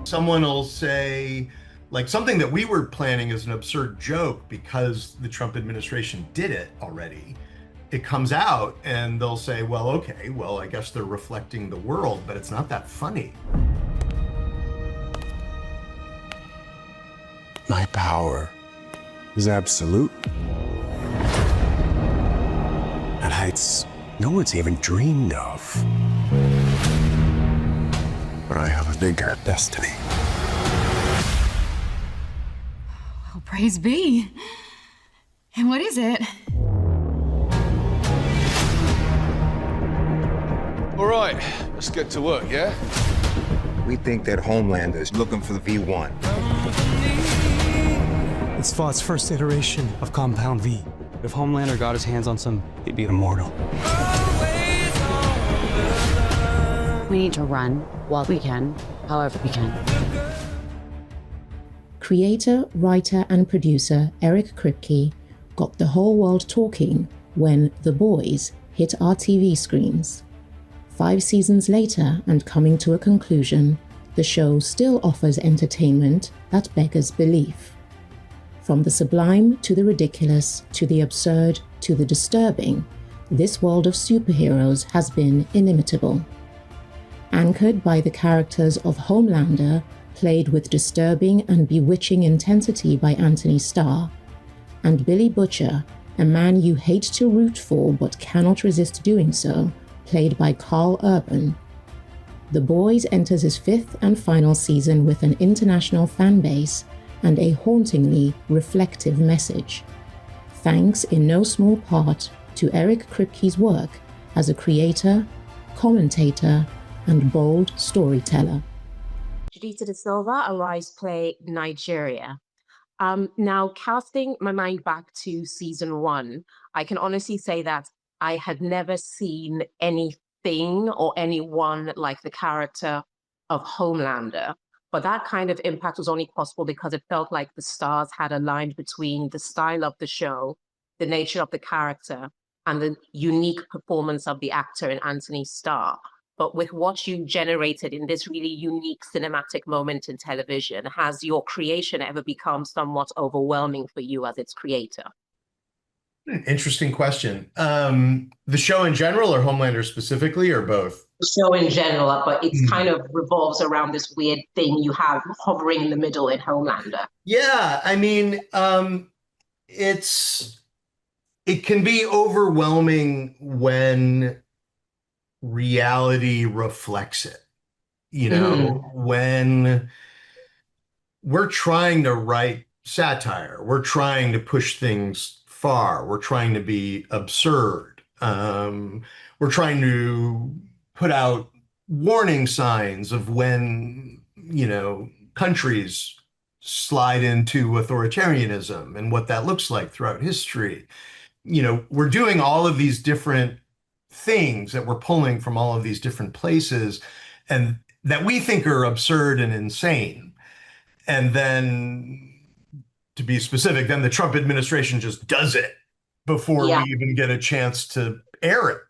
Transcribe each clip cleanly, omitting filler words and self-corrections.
Someone will say, like, something that we were planning as an absurd joke because the Trump administration did it already. It comes out and they'll say, well, okay, well, I guess they're reflecting the world, but it's not that funny. My power is absolute. At heights no one's even dreamed of. But I have a bigger destiny. Oh, praise be. And what is it? All right, let's get to work, yeah? We think that Homelander is looking for the V1. It's Vought's first iteration of Compound V. If Homelander got his hands on some, he'd be immortal. We need to run while we can, however we can. Creator, writer, and producer Eric Kripke got the whole world talking when The Boys hit our TV screens. 5 seasons later, and coming to a conclusion, the show still offers entertainment that beggars belief. From the sublime to the ridiculous, to the absurd, to the disturbing, this world of superheroes has been inimitable. Anchored by the characters of Homelander, played with disturbing and bewitching intensity by Antony Starr, and Billy Butcher, a man you hate to root for but cannot resist doing so, played by Karl. The Boys enters its 5th and final season with an international fan base and a hauntingly reflective message. Thanks in no small part to Eric Kripke's work as a creator, commentator, and bold storyteller. Judita DaSilva arrives to play Nigeria. Now, casting my mind back to season 1, I can honestly say that I had never seen anything or anyone like the character of Homelander. But that kind of impact was only possible because it felt like the stars had aligned between the style of the show, the nature of the character, and the unique performance of the actor in Antony Starr. But with what you generated in this really unique cinematic moment in television, has your creation ever become somewhat overwhelming for you as its creator? Interesting question. The show in general or Homelander specifically, or both? The show in general, but it's kind of revolves around this weird thing you have hovering in the middle in Homelander. Yeah, I mean, it can be overwhelming when reality reflects it. You know, when we're trying to write satire, we're trying to push things far, we're trying to be absurd, we're trying to put out warning signs of when, you know, countries slide into authoritarianism and what that looks like throughout history. You know, we're doing all of these different things that we're pulling from all of these different places and that we think are absurd and insane. And then, to be specific, then the Trump administration just does it before we even get a chance to air it,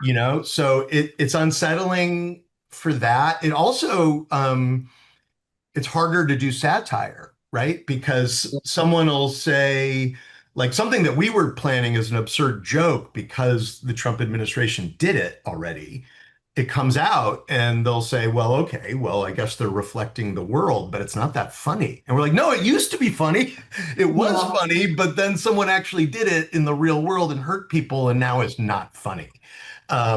you know? So it's unsettling for that. It also, it's harder to do satire, right? Because someone will say, like, something that we were planning as an absurd joke because the Trump administration did it already. It comes out and they'll say, well, okay, well, I guess they're reflecting the world, but it's not that funny. And we're like, no, it used to be funny. It was funny, but then someone actually did it in the real world and hurt people, and now it's not funny.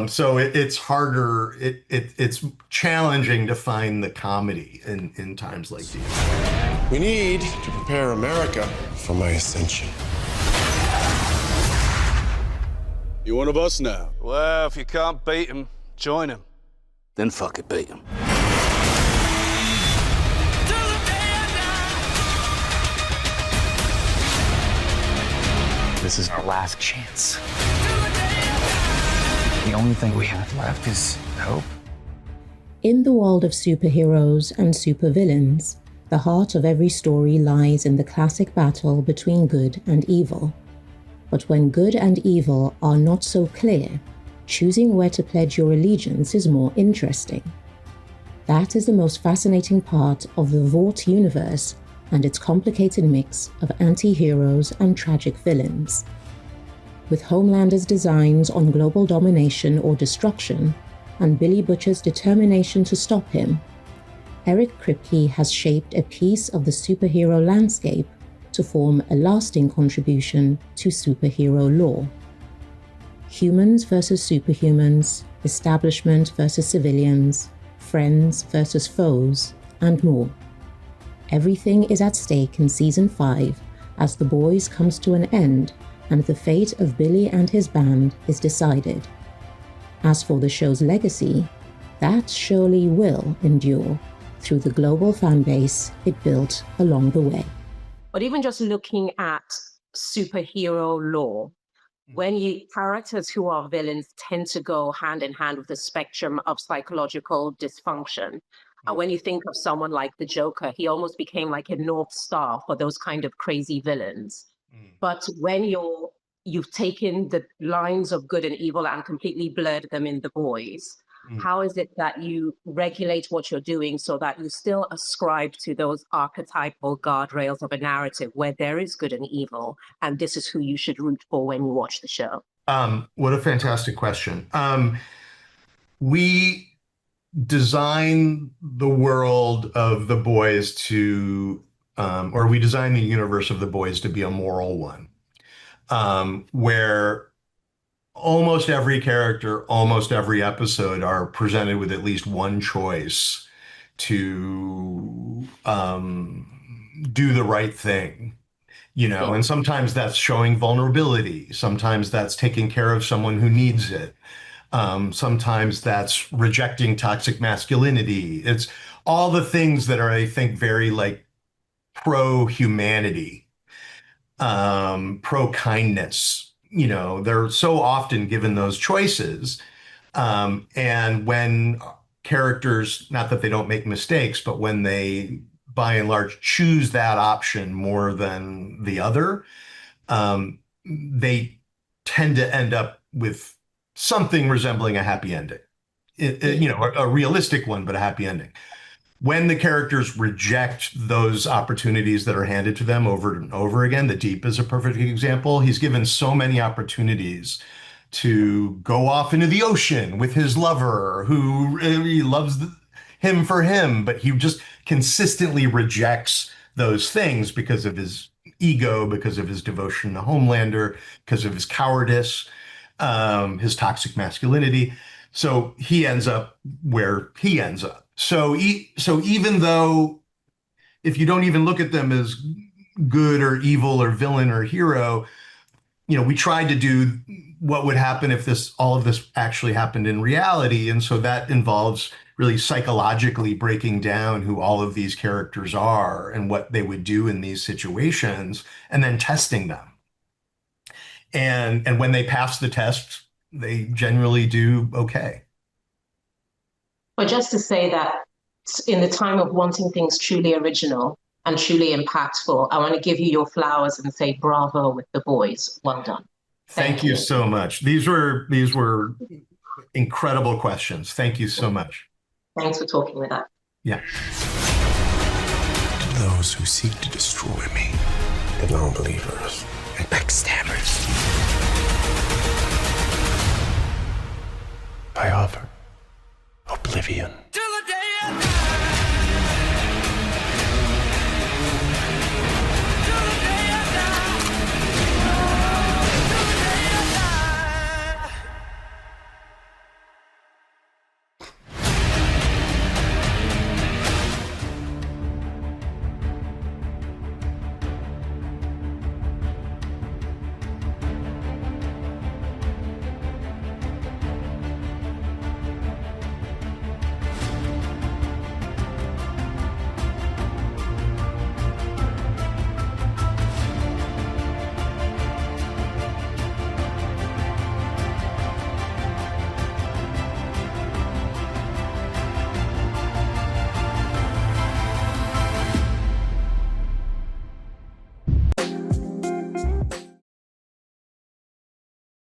So it's harder. It's challenging to find the comedy in times like these. We need to prepare America for my ascension. You one of us now? Well, if you can't beat him, join him. Then fuck it, beat him. This is our last chance. The only thing we have left is hope. In the world of superheroes and supervillains, the heart of every story lies in the classic battle between good and evil. But when good and evil are not so clear, choosing where to pledge your allegiance is more interesting. That is the most fascinating part of the Vought universe and its complicated mix of anti-heroes and tragic villains. With Homelander's designs on global domination or destruction, and Billy Butcher's determination to stop him, Eric Kripke has shaped a piece of the superhero landscape to form a lasting contribution to superhero lore. Humans versus superhumans, establishment versus civilians, friends versus foes, and more. Everything is at stake in Season 5 as The Boys comes to an end and the fate of Billy and his band is decided. As for the show's legacy, that surely will endure through the global fan base it built along the way. But even just looking at superhero lore, characters who are villains tend to go hand in hand with the spectrum of psychological dysfunction. And when you think of someone like the Joker, he almost became like a North Star for those kind of crazy villains. But when you've taken the lines of good and evil and completely blurred them in The Boys, how is it that you regulate what you're doing so that you still ascribe to those archetypal guardrails of a narrative where there is good and evil, and this is who you should root for when you watch the show? What a fantastic question. We design the world of The Boys to, or we design the universe of The Boys to be a moral one, where almost every character, almost every episode are presented with at least one choice to do the right thing, and sometimes that's showing vulnerability. Sometimes that's taking care of someone who needs it. Sometimes that's rejecting toxic masculinity. It's all the things that are, I think, very like pro-humanity, pro-kindness. They're so often given those choices. And when characters, not that they don't make mistakes, but when they, by and large, choose that option more than the other, they tend to end up with something resembling a happy ending. A realistic one, but a happy ending. When the characters reject those opportunities that are handed to them over and over again, The Deep is a perfect example. He's given so many opportunities to go off into the ocean with his lover, who he loves him for him, but he just consistently rejects those things because of his ego, because of his devotion to Homelander, because of his cowardice, his toxic masculinity. So he ends up where he ends up. So even though, if you don't even look at them as good or evil or villain or hero, we tried to do what would happen if all of this actually happened in reality. And so that involves really psychologically breaking down who all of these characters are and what they would do in these situations, and then testing them. And when they pass the test, they generally do okay. But just to say that in the time of wanting things truly original and truly impactful, I want to give you your flowers and say bravo with The Boys. Well done. Thank you so much. These were incredible questions. Thank you so much. Thanks for talking with us. Yeah. To those who seek to destroy me, the non-believers and backstabbers, I offer oblivion.